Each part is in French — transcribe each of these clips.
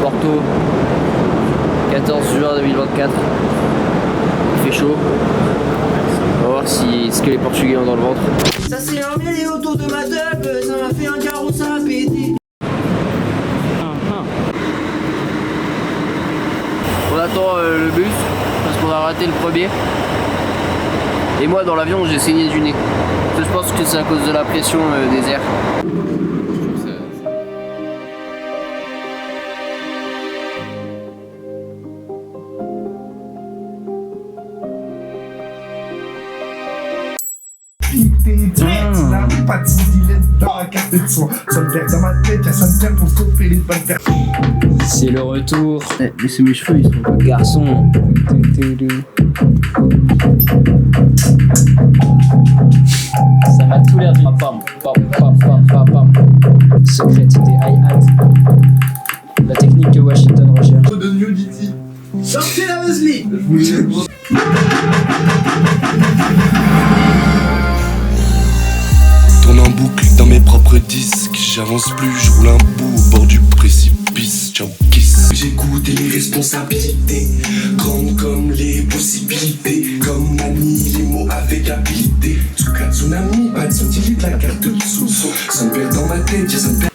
Porto, 14 juin 2024. Il fait chaud. On va voir ce que les Portugais ont dans le ventre. Ça s'est emmêlé autour de ma teub, ça m'a fait un carreau, ça a pété. On attend le bus parce qu'on a raté le premier. Et moi dans l'avion j'ai saigné du nez. Je pense que c'est à cause de la pression des airs. C'est le retour. Mais c'est mes cheveux, ils sont pas Garçon. Ça m'a tout l'air du pam pam pam pam pam pam. Secret des hi-hats. La technique que Washington recherche. De nudity. Sortez la muesli. Tourne en boucle dans mes propres disques. J'avance plus, je roule un bout au bord du précipice. Ciao kiss. J'écoute les responsabilités, grandes comme les possibilités. Comme Nani, les mots avec habilité. Tsuka tsunami, pas de sentiment, la carte de sous-son. Ça me perd dans ma tête, ça me perd.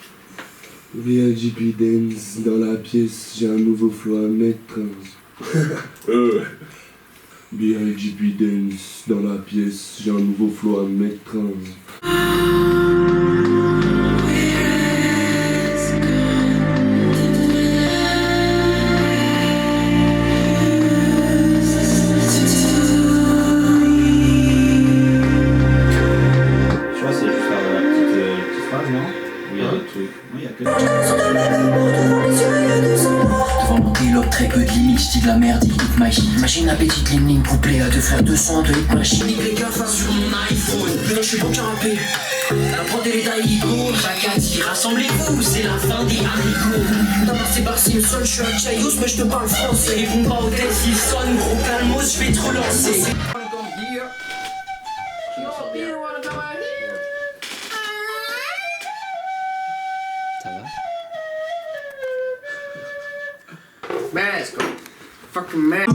VLGP Dance dans la pièce, j'ai un nouveau flow à mettre. BLGP Dance dans la pièce, j'ai un nouveau flow à mettre. Je crois que c'est juste la petite phrase, non? Où il y a d'autres trucs. Oui, il y a que Devant mon télope, très peu de limites, j'dis de la merde, hit machine. Machine à petite ligne, couplet à 2x200 de hit machine. Les gaffes sur mon iPhone, putain, j'suis bon carapé. La prod et les daïgos, Jacadi, rassemblez-vous, c'est la fin des haricots. T'as passé par Simpson, j'suis à Chayos, mais j'te parle français. Les bombes pas au tête, ils sonnent, gros calmos, j'vais te relancer. Ça va? Mask, fucking mask.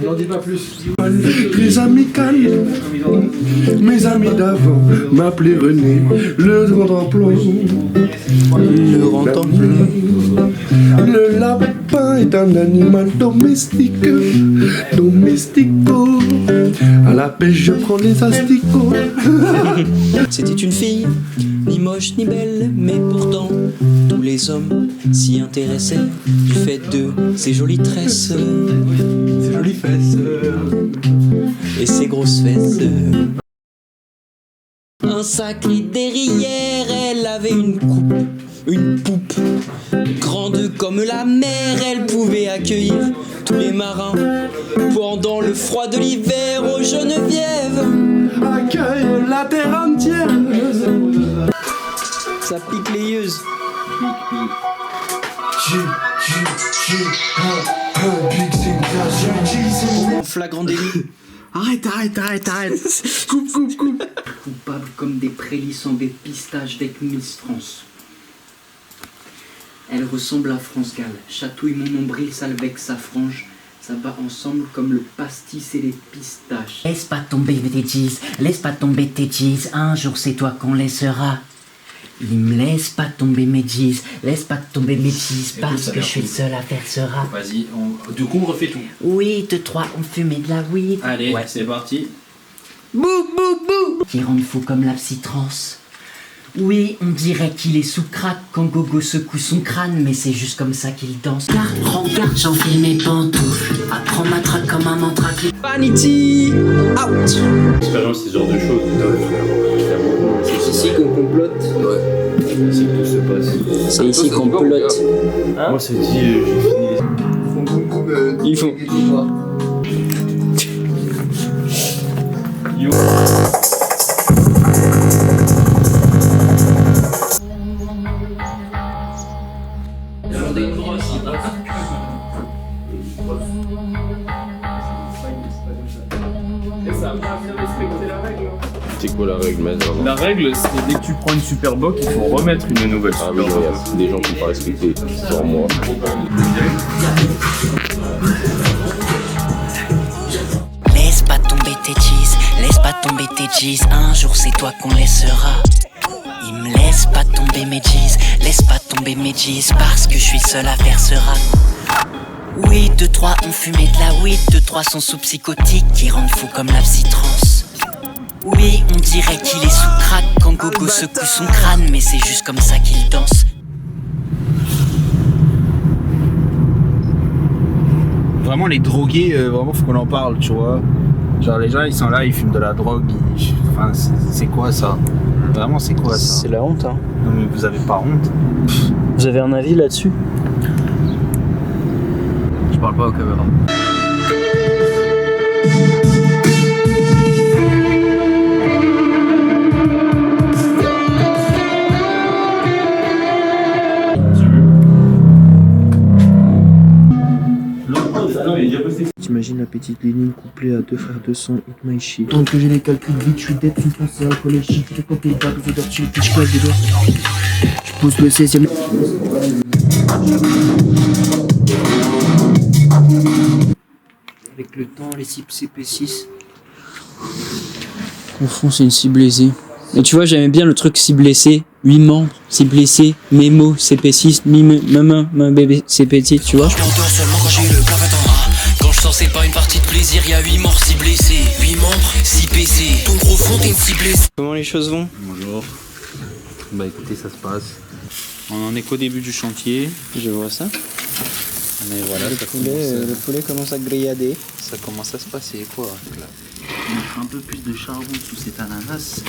N'en dis pas plus. Les amicales, mes amis d'avant m'appelaient René, le grand emploi. Le grand emploi. Le lapin est un animal domestique, domestico. À la pêche, je prends les asticots. C'était une fille, ni moche ni belle, mais pourtant tous les hommes s'y intéressaient du fait de ses jolies tresses, Ses jolies fesses. et ses grosses fesses. Un sacré derrière, elle avait une coupe, une poupe, grande comme la mer, elle pouvait accueillir tous les marins pendant le froid de l'hiver aux Genevièves. Accueille la terre entière. Ça pique les yeux. Big Sing, En flagrant délit. Arrête. Coupe. Coupable comme des prélisses en des pistaches d'Ec Miss France. Elle ressemble à France Gall, chatouille mon nombril, salveque sa frange. Ça va ensemble comme le pastis et les pistaches. Laisse pas tomber tes jeans, un jour c'est toi qu'on laissera. Il me laisse pas tomber mes jeans, parce que je suis le seul à faire ce rap. Vas-y, du coup on refait tout. Oui, deux, trois, on fumait de la weed. Allez, Ouais. c'est parti. Bouh. Qui rend fou comme la psytrance. Oui, on dirait qu'il est sous crack quand Gogo secoue son crâne, mais c'est juste comme ça qu'il danse. Regarde, j'enfile mes pantoufles. Apprends ma traque comme un mantra qui... Vanity out. Expérience, c'est ce genre de choses. C'est ici qu'on complote. Ouais. C'est ici que tout se passe. C'est ici qu'on pelote. Moi, c'est dit, j'ai fini. Ils font. Yo. J'en ai une grosse. C'est quoi la règle maintenant? La règle, c'est dès que tu prends une Superboc, il faut remettre une nouvelle Ah oui, Superboc. c'est des gens qui ne sont pas respectés, genre moi. Laisse pas tomber tes cheese, laisse pas tomber tes cheese. Un jour c'est toi qu'on laissera. Il me laisse pas tomber mes cheese, laisse pas tomber mes cheese. Parce que je suis seul à faire ce rap. Oui, 2-3 ont fumé de la weed, 2-3 sont sous psychotiques qui rendent fou comme la psytrance. Oui, on dirait qu'il est sous crack quand Gogo secoue son crâne, mais c'est juste comme ça qu'il danse. Vraiment, les drogués, vraiment, faut qu'on en parle, tu vois. Genre, les gens, ils sont là, ils fument de la drogue. Enfin, c'est quoi ça? Vraiment, c'est quoi ça? C'est la honte, hein. Non, mais vous avez pas honte? Vous avez un avis là-dessus? Je parle pas aux caméras. T'imagines la petite ligne couplée à 2 frères de sang, hit my shit. Tant que j'ai les calculs vite, je suis dead, tu me penses à alcool et shit. Je pas payer pas de odeur, tu je claque des doigts. Je pousse le 16ème. Avec le temps, les cibles CP6. Au fond, c'est une cible blessée. Et tu vois, j'aimais bien le truc cible blessée. 8 membres, cible blessée, mémo, CP6, maman, bébé, CP6, tu vois. Je m'endors seulement quand j'ai le cravate en A. Quand je sors, c'est pas une partie de plaisir. Y'a 8 morts, 6 blessés. 8 membres, 6 PC. Ton gros front est une cible blessée. Comment les choses vont? Bonjour. Bah écoutez, ça se passe. On en est qu'au début du chantier. Je vois ça. Mais voilà, Le poulet commence à grillader. ça commence à se passer, quoi. Là. Mettre un peu plus de charbon sous cet ananas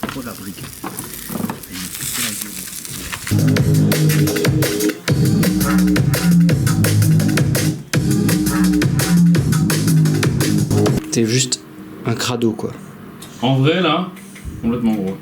pour la brique. Et me couper la gueule. T'es juste un crado, quoi. En vrai, là, complètement gros.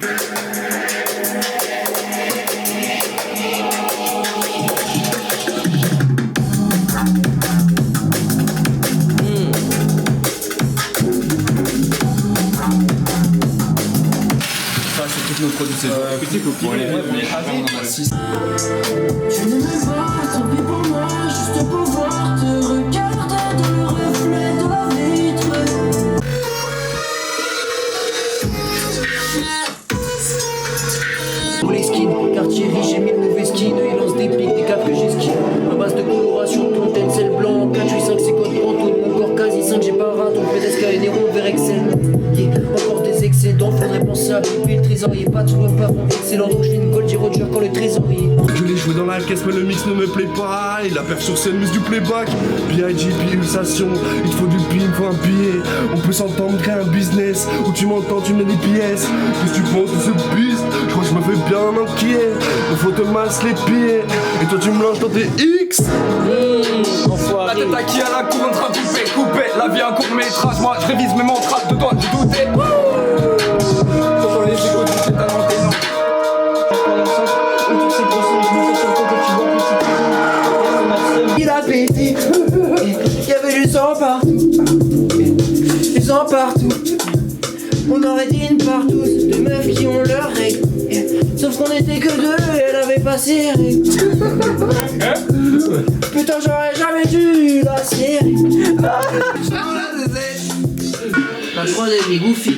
Tu ne me vois, tant pis pour moi, juste pouvoir te regarder dans le reflet de la vitre. Pour les skins, quartier riche, j'ai mis le mauvais skin. Ils lancent des pics, des caps que j'esquive. Ma base de coloration, ton tête, c'est le blanc. 4, 8, 5, c'est code Antoine. Mon corps quasi 5, j'ai pas un rat. Ton PDSK et Néron vers Excel. Encore des excédents, faudrait penser à piper le trésorier. Pas de pas bon, excellent. Donc je fais une Goldie Roger quand le trésorier. Je l'ai joué dans la caisse mais le mix ne me plaît pas. Et la perf sur scène mise du playback. B.I.G. pulsation, il te faut du pin, il faut un billet. On peut s'entendre créer un business où tu m'entends, tu mets des pièces. Qu'est-ce que tu penses de ce beast? Je crois que je me fais bien enquiller. Il faut te masser les pieds. Et toi tu me lances dans tes X. La tête à qui à la cour en train de couper. La vie un court métrage, moi je révise mes mantras de doigts du douter. Faut les égos du c'est talent non. Il a pété, il y avait du sang partout, du sang partout. On aurait dit une partouze de meufs qui ont leurs règles. Sauf qu'on était que deux et elle avait pas ses règles. Putain, j'aurais jamais dû la serrer. La troisième est Goofy.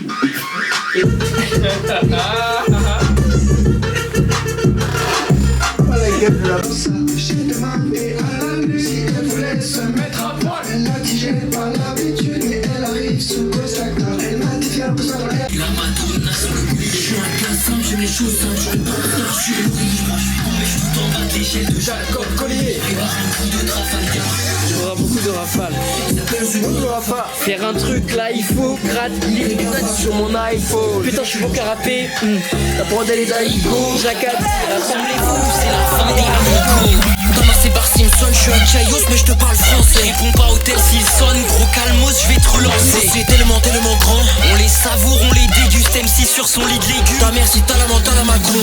J'ai demandé à la musique, elle voulait se mettre à poil. Elle a dit j'ai pas l'habitude, mais elle arrive sous Ghost Actor. Elle m'a dit viens pour ça dans l'air. La madonna sur le cul, je suis un gars simple, j'aime les choses simples, je suis pas retard, je suis le riche, moi je suis tombé, je suis tout en bas de l'échelle de Jacob Collier. Prépare un coup de Trafalgar. Il faudra beaucoup de rafales. Faire un truc là, il faut gratter sur mon iPhone. Putain, je suis bon qu'à rapper. T'as prendé les haïgots, Jacques, Rassemblez-vous, c'est la fin des amigos. Thomas Sebar Simpson, je suis un Chayos mais je te parle français. Réponds pas au tel s'il sonne, gros calmos, je vais te relancer. C'est tellement grand, on les savoure, on les déguste. MC sur son lit de légumes. Ta mère si t'as la mentale à Macron.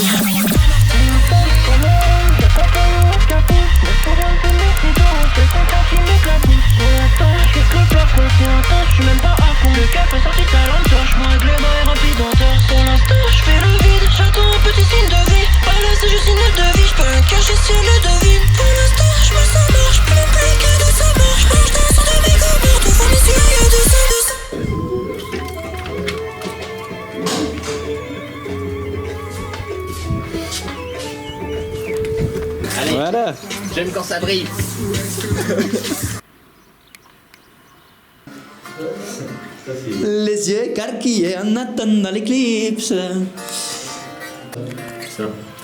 Je suis même pas à fond. Le café sorti de ta lampe, moi avec les mains remplis d'entorse. Allez, Voilà. j'aime quand ça brille. Les yeux écarquillés en attendant l'éclipse.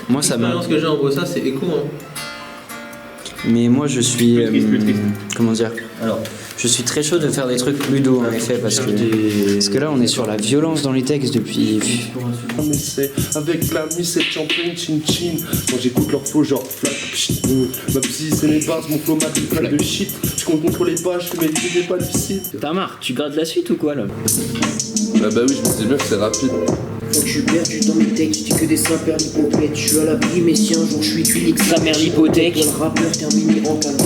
Moi ça m'a. L'expérience que j'ai en gros ça c'est écho hein. Mais moi je suis. Plus triste. Comment dire? Alors Je suis très chaud de faire des trucs plus doux en effet parce que là on est sur la violence dans les textes depuis. Avec la mise c'est champagne chin chin. Quand j'écoute leur flow genre flat pchit. Ma psy c'est mes bars, mon flow m'a plein de shit. Je compte contrôler pas, je fais mes idées pas difficiles. T'as marre, tu gardes la suite ou quoi là? Bah oui, je me disais bien que c'est rapide. Quand je suis perdu dans mes textes, je dis que des simples complètes. Je suis à l'abri, mais si un jour je suis unique, Sa mère l'hypothèque. le rappeur terminé en calme.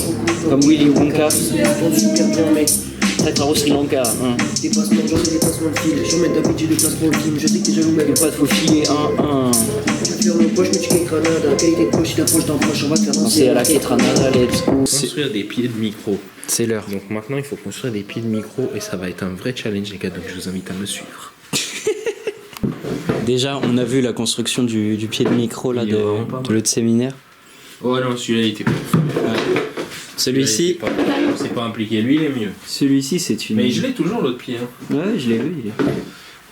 Comme Willy Wonka. On super bien, mec. Traître au Sri Lanka. Hein. Dépassement de genre, c'est dépassement de fil. J'emmène ta bitch, j'ai le placement de film. Je sais que t'es jaloux, mec. Pas de faut filer un. Je vais faire nos poches, mais tu gagnes grenade. Qualité de poche, si t'approches d'un proche, on va te faire danser. C'est à la Ketranada, let's go. Construire des pieds de micro. C'est l'heure. Donc maintenant, il faut construire des pieds de micro et ça va être un vrai challenge, les gars. Donc je vous invite à me suivre. Déjà, on a vu la construction du pied de micro là, de l'autre séminaire. Oh non, celui-là, il était pas. Celui-ci, On s'est pas impliqué. Lui, il est mieux. celui-ci c'est une. Mais je l'ai toujours, l'autre pied. Hein. Ouais, je l'ai vu. Il est...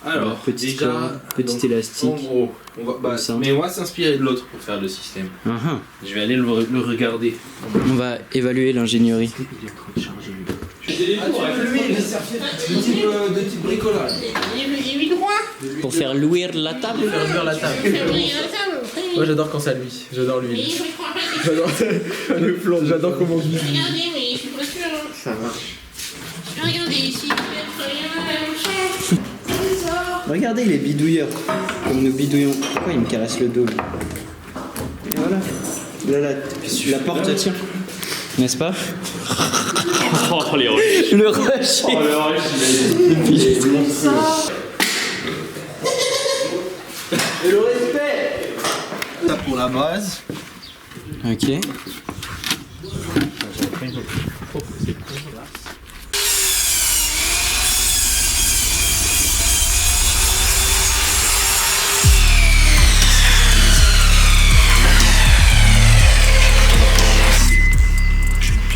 Alors, petit déjà, petit donc, élastique. En gros, mais on va s'inspirer de l'autre pour faire le système. Je vais aller le regarder. On va évaluer l'ingénierie. Il est en train de charger, lui. de type bricolage. Pour faire louer la table. Faire la table. Moi j'adore quand ça luit, j'adore l'huile. J'adore le flan, j'adore comment il luit. Regardez, mais je suis pas sûre. Ça marche. Regardez ici, Regardez, il est bidouilleur. Comme nous bidouillons. Pourquoi il me caresse le dos lui? Et voilà. Là, la porte tient. N'est-ce pas? Oh, les rushs. Le rush. Oh, le rush, Et le respect. Ça pour la base. Ok.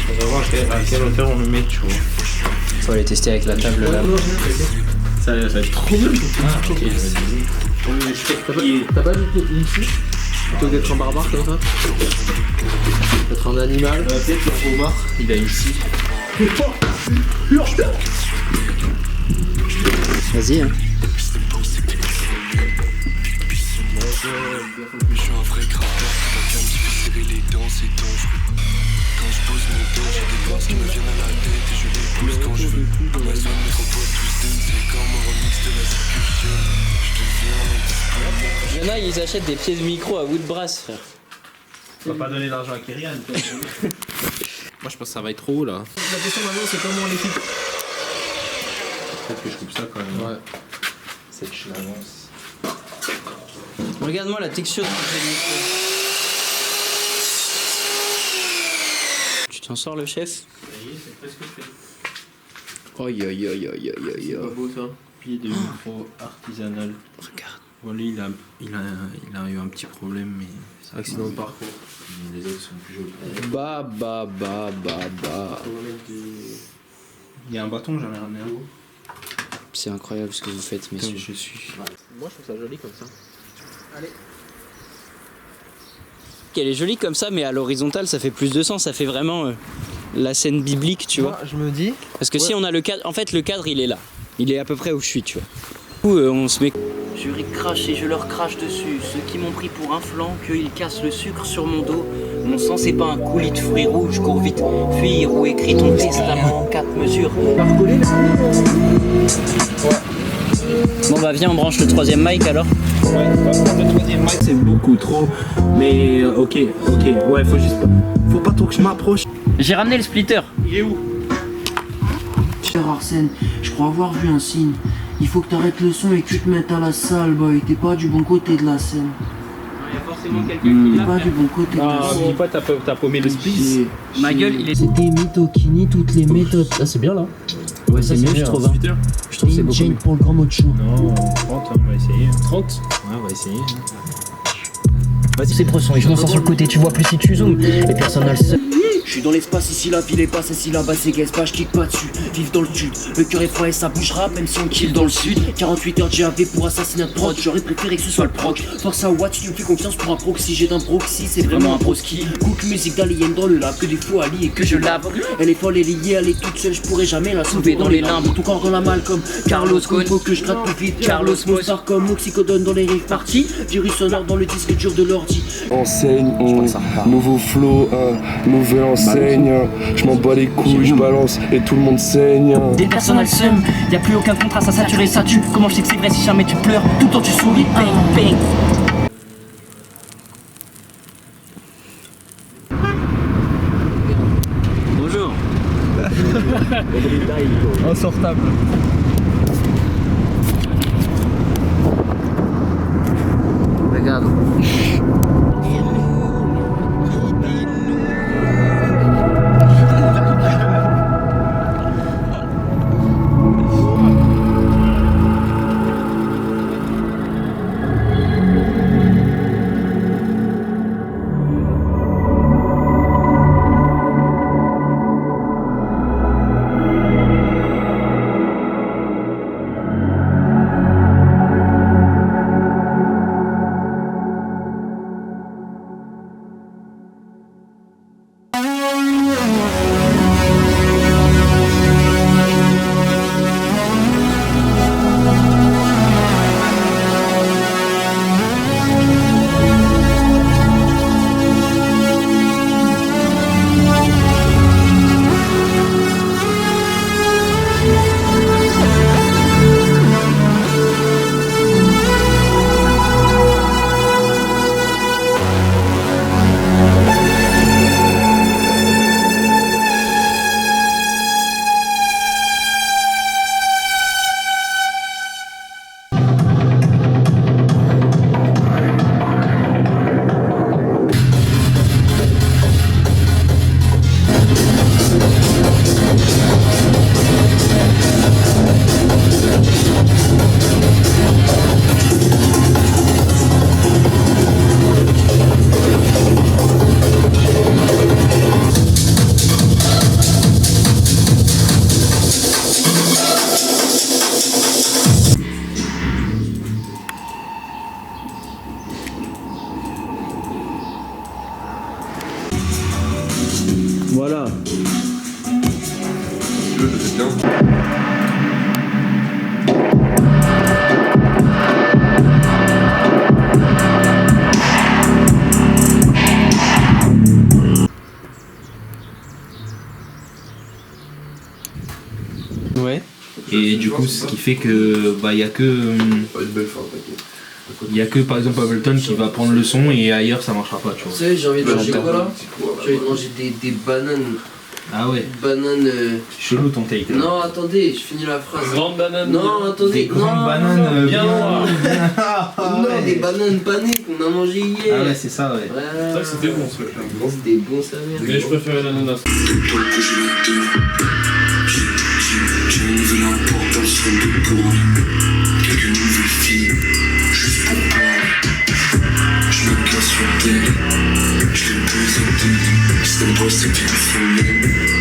On va voir à quelle hauteur on le met, tu vois. Faut aller tester avec la table là. Ça va être trop bien. Ah, ok, T'as pas vu ici? Plutôt que d'être un barbare comme ça? D'être un animal? Peut-être le homard, il a ici. Vas-y hein. Je suis un vrai gratteur, ma cam qui fait serrer les dents, c'est dangereux. Quand je pose mon dos, j'ai des pensées qui me viennent à la tête et je les pousse quand je veux. Ma zone métropole tous dingue, c'est comme un remix de la circussion. Je deviens Il y en a, ils achètent des pieds de micro à Woodbrass, frère. On va pas donner l'argent à Kyrian. Moi, je pense que ça va être trop haut là. La question maintenant c'est comment on les coupe. Peut-être que je coupe ça quand même. Ouais. C'est que je l'avance. Regarde-moi la texture de ton pied de micro. Tu t'en sors le chef? Ça y est, c'est presque fait. Aïe aïe aïe aïe aïe aïe. C'est pas beau ça. Pied de micro artisanal. Regarde. Bon, lui, il a eu un petit problème, mais c'est Accident de parcours. Les autres sont plus jolis. Bah. Il y a un bâton, j'en ai ramené un gros. C'est incroyable ce que vous faites, messieurs. Je suis. Moi je trouve ça joli comme ça. Allez. Elle est jolie comme ça, mais à l'horizontale, ça fait plus de sens. Ça fait vraiment la scène biblique, tu vois. Je me dis. Parce que si on a le cadre, en fait, le cadre, il est là. Il est à peu près où je suis, tu vois. Du coup, on se met. Je crache et je leur crache dessus. Ceux qui m'ont pris pour un flanc, qu'ils cassent le sucre sur mon dos. Mon sang, c'est pas un coulis de fruits rouges. Cours vite, fuir ou écris ton testament en 4 mesures. Bon, bah, viens, on branche le 3ème mic alors. Ouais, le 3ème mic c'est beaucoup trop. Mais ok, ouais, faut pas trop que je m'approche. J'ai ramené le splitter. Il est où? Cher Arsène, je crois avoir vu un signe. Il faut que t'arrêtes le son et que tu te mettes à la salle, boy. T'es pas du bon côté de la scène. Il y a forcément quelqu'un qui T'es pas du bon côté de la Ah, scène. dis pas, t'as paumé le split. Ma gueule, il est. C'était Mitokini, toutes les méthodes. Ah c'est bien là. Ouais, c'est mieux, je trouve. Je trouve que c'est beaucoup Jane mieux. pour le grand mot de show. Non, 30, on va essayer. 30. Ouais, on va essayer. Ces bressons et je descends sur le côté, tu vois plus si tu zoomes. Et personne n'a le seul. Je suis dans l'espace, ici la ville est basse, ici là-bas c'est guess pas, je kick pas dessus. Vive dans le sud, le cœur est froid et ça bougera, même si on kill dans le sud. 48 heures de GAV pour assassinat de prod, j'aurais préféré que ce soit le proc. Force à Watt, tu me fais confiance pour un proxy, j'ai d'un proxy, c'est vraiment un broski. Cook musique d'alien dans le lab, que des faux alliés et que je lave. Elle est folle, elle est liée, elle est toute seule, je pourrais jamais la sauver dans les limbes. Ton corps dans la malle comme Carlos Ghosn, faut que je gratte plus vite. Carlos Mozart comme Oxycodone dans les rives parties. Virus sonore dans le disque dur de l'ordi. Enseigne, nouveau flow, nouvelle enseigne. Je m'en bats les couilles, je balance et tout le monde saigne. Des personnes elles seum, y'a plus aucun contrat, ça saturé, ça tue. Comment je sais que c'est vrai si jamais tu pleures, tout le temps tu souris, bang bang. Bonjour. Insortable. Regarde. Voilà. Ouais. Et du coup, ce qui fait que bah y a que par exemple Ableton qui va prendre le son et ailleurs ça marchera pas, tu vois. Tu sais, j'ai envie de manger quoi là? J'ai envie de manger des bananes. Ah ouais. Bananes. Chelou ton take. Là. Non, attendez, je finis la phrase. Grande banane. Non, attendez. Des grandes bananes bien noires. Non, des bananes panées qu'on a mangé hier. Ah ouais, c'est ça, ouais. C'est vrai que c'était bon ce truc. C'était bon, ça mère. Mais je préférais l'ananas. J'ai une nouvelle importance sur le pour quelques nouvelles filles, juste pour moi. Je me casse sur terre, je les présenté. Si t'aimes pas c'est qu'il faut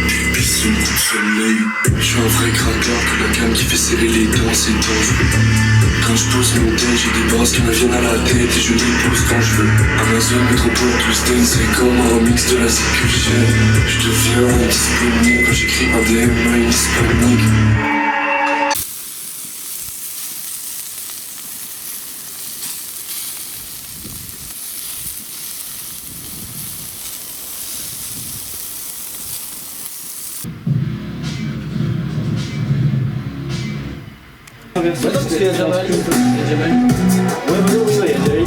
puis pisse une coupe sur l'œil. Je suis un vrai craqueur que la gamme qui fait serrer les dents, c'est dangereux. Quand je pose mon tête, j'ai des bases qui me viennent à la tête et je les pose quand je veux. Amazon, Métropole, Tuesday, c'est comme un remix de la zik que j'aime. Je deviens indisponible quand j'écris un DM à une hispanique. Parce qu'il y a Jamal. Il y a Jamal. Ouais, il y a Jamal.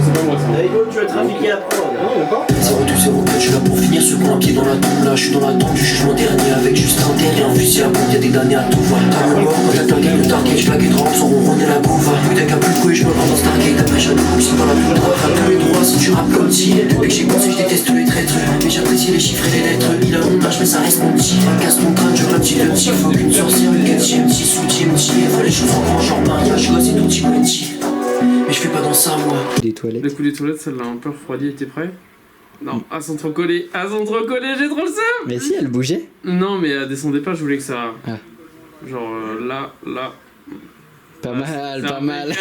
C'est pas moi ça. Tu vas trafiquer la prod. Non, d'accord. 0-2-0, je suis là pour finir ce qu'on a pied dans la tombe. Là, je suis dans la tombe du jugement dernier avec juste un terre et un fusil à pompe. Y'a des damnés à tout voir. T'as le mort quand j'attaquais le target. Je laguais de rangs sans ronronner la couva. Plus d'un cas plus de couilles, je me rends dans Stargate. Après, j'ai un coup, c'est dans la plus droite. À tous les droits, si tu rappes comme si. Depuis que j'ai pensé, je déteste les traîtres. Mais j'apprécie les chiffres et les lettres. Il a mon âge, mais ça reste mon petit. Casse ton crâne, je rappe petit le petit. Faut qu'une sorcière, une 4ème, 6 ou 10ème. Faut les choses en grand, genre mariage, gosse et tout petit. Mais je fais pas pas dans ça, moi. Des toilettes. Le coup des toilettes, ça l'a un peu refroidi. T'es prêt? Non, elles sont trop collées. Elles sont trop collées, j'ai trop le seum. Mais si, elle bougeait. Non, mais elle descendait pas, je voulais que ça... Ah. Genre là... Pas mal, pas mal.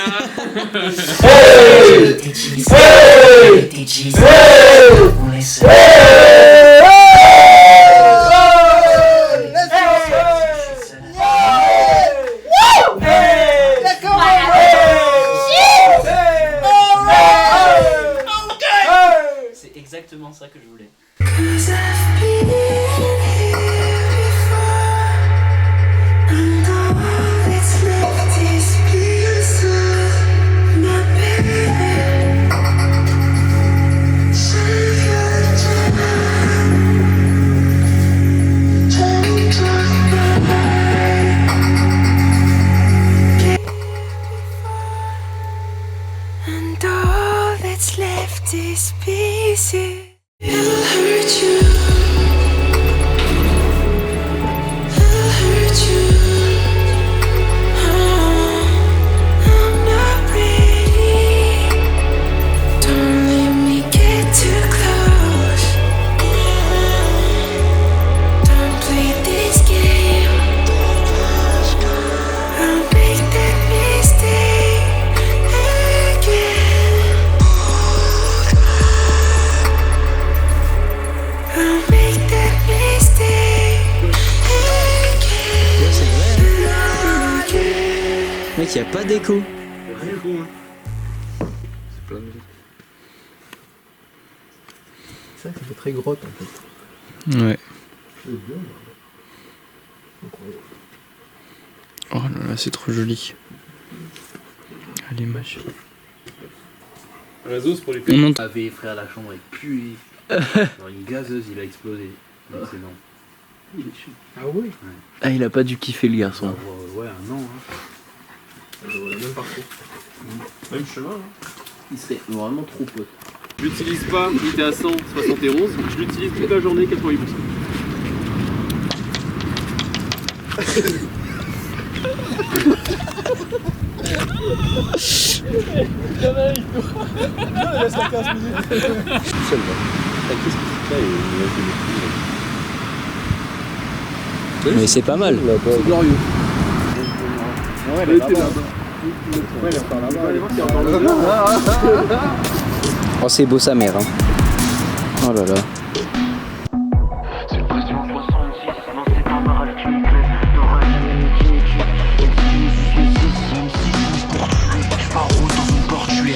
C'est exactement ça que je voulais. And all that's left is pieces. It'll hurt you. It'll hurt you. I'm not ready. Don't let me get too close. Don't play this game. I'll make that mistake again. I'll make that mistake Ouais, c'est vrai. Mec, y a pas d'écho. Ça fait très grotte en fait. Ouais. Oh là là, c'est trop joli. Ah, l'image. Réseau, c'est pour les On monte. avait frère, la chambre est puée. Genre une gazeuse, il a explosé. Excellent. Il est chaud. Ah ouais. Ah, il a pas dû kiffer le garçon. Ouais, un an. Hein. Je vois le même parcours. Même chemin. Hein. Il serait vraiment trop pote. Je l'utilise pas, il était à 171. Je l'utilise toute la journée, 88%. Mais c'est pas mal. C'est glorieux. Ouais, il était là-bas. Oh, c'est beau sa mère. Hein. Oh là là.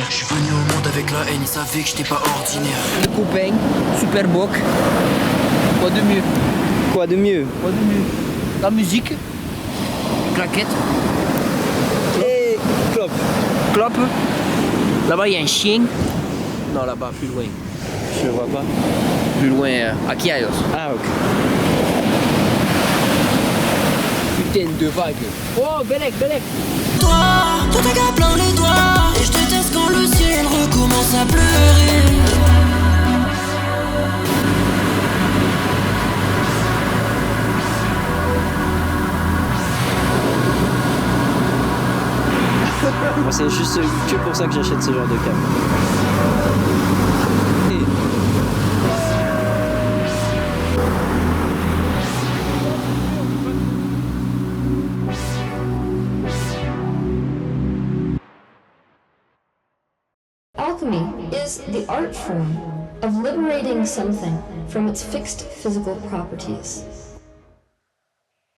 Je suis venu au monde avec la haine, ils savaient que j'étais pas ordinaire. Les copains, super boc. Quoi de mieux? Quoi de mieux? Quoi de mieux? La musique, claquette. Et clope. Clope. Là-bas, il y a un chien. Non, là-bas, plus loin. Je vois pas. Plus loin, à Kiaios. Ah, ok. Putain de vague. Oh, Belek, Belek. Toi, tout est qu'à plein les doigts. Et je déteste quand le ciel recommence à pleurer. Moi, c'est juste que pour ça que j'achète ce genre de câble. Alchemy is the art form of liberating something from its fixed physical properties.